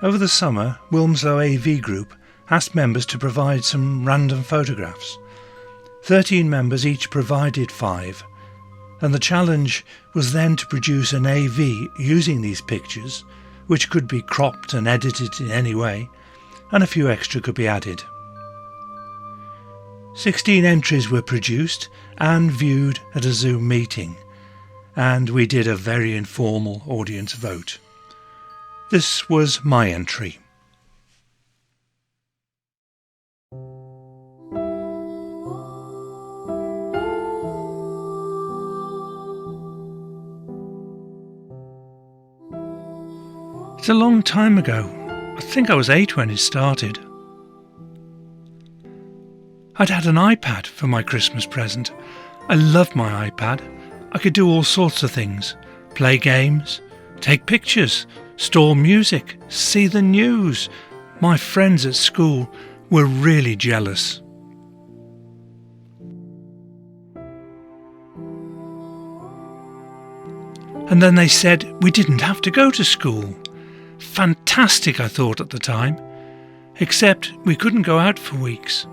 Over the summer, Wilmslow AV Group asked members to provide some random photographs. 13 members each provided 5, and the challenge was then to produce an AV using these pictures, which could be cropped and edited in any way, and a few extra could be added. 16 entries were produced and viewed at a Zoom meeting, and we did a very informal audience vote. This was my entry. It's a long time ago. I think I was 8 when it started. I'd had an iPad for my Christmas present. I loved my iPad. I could do all sorts of things. Play games, take pictures, store music, see the news. My friends at school were really jealous. And then they said we didn't have to go to school. Fantastic, I thought at the time, except we couldn't go out for weeks.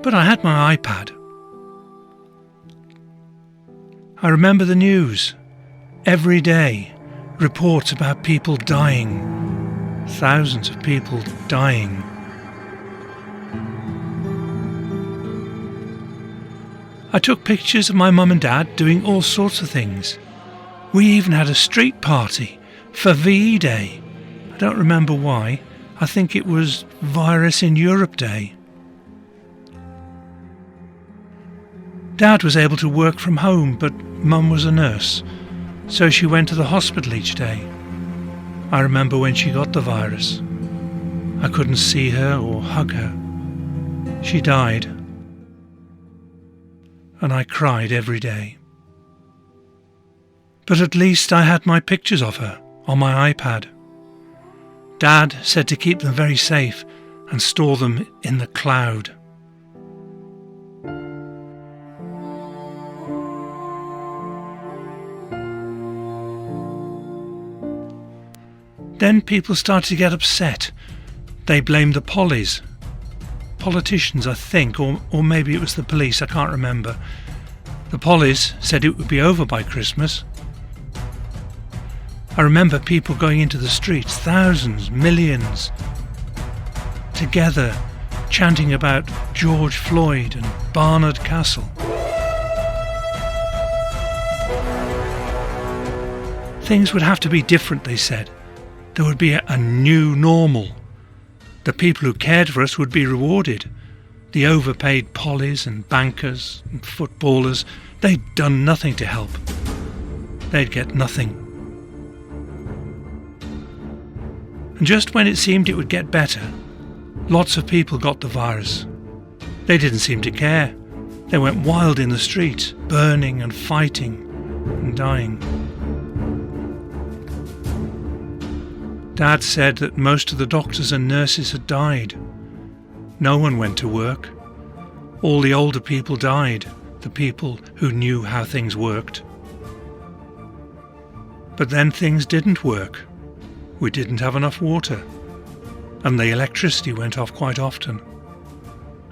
But I had my iPad. I remember the news. Every day, reports about people dying. Thousands of people dying. I took pictures of my mum and dad doing all sorts of things. We even had a street party for VE Day. I don't remember why. I think it was Virus in Europe Day. Dad was able to work from home, but Mum was a nurse, so she went to the hospital each day. I remember when she got the virus. I couldn't see her or hug her. She died, and I cried every day. But at least I had my pictures of her on my iPad. Dad said to keep them very safe and store them in the cloud. Then people started to get upset. They blamed the politicians, I think, or maybe it was the police, I can't remember. The pollies said it would be over by Christmas. I remember people going into the streets, thousands, millions, together, chanting about George Floyd and Barnard Castle. Things would have to be different, they said. There would be a new normal. The people who cared for us would be rewarded. The overpaid pollies and bankers and footballers, they'd done nothing to help. They'd get nothing. And just when it seemed it would get better, lots of people got the virus. They didn't seem to care. They went wild in the streets, burning and fighting and dying. Dad said that most of the doctors and nurses had died. No one went to work. All the older people died, the people who knew how things worked. But then things didn't work. We didn't have enough water, and the electricity went off quite often.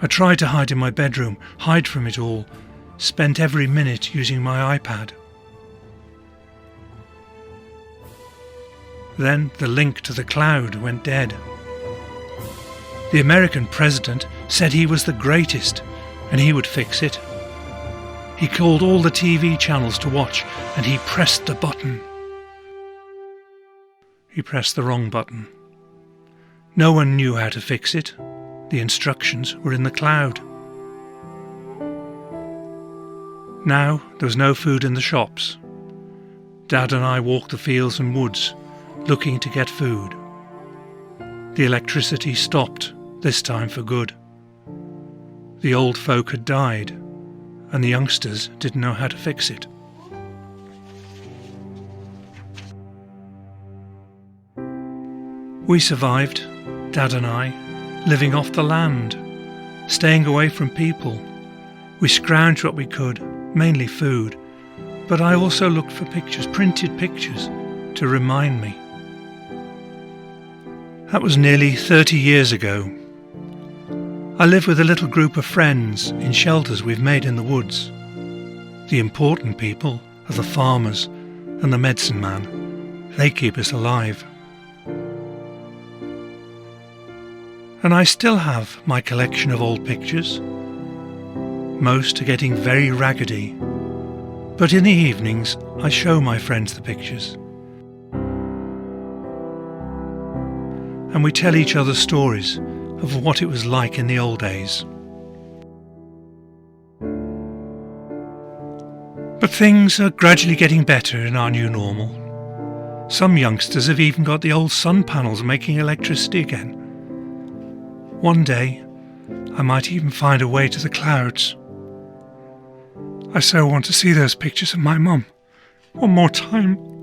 I tried to hide in my bedroom, hide from it all, spent every minute using my iPad. Then the link to the cloud went dead. The American president said he was the greatest and he would fix it. He called all the TV channels to watch and he pressed the button. He pressed the wrong button. No one knew how to fix it. The instructions were in the cloud. Now there was no food in the shops. Dad and I walked the fields and woods, looking to get food. The electricity stopped, this time for good. The old folk had died, and the youngsters didn't know how to fix it. We survived, Dad and I, living off the land, staying away from people. We scrounged what we could, mainly food, but I also looked for pictures, printed pictures, to remind me. That was nearly 30 years ago. I live with a little group of friends in shelters we've made in the woods. The important people are the farmers and the medicine man. They keep us alive. And I still have my collection of old pictures. Most are getting very raggedy, but in the evenings I show my friends the pictures. And we tell each other stories of what it was like in the old days. But things are gradually getting better in our new normal. Some youngsters have even got the old sun panels making electricity again. One day, I might even find a way to the clouds. I so want to see those pictures of my mum one more time.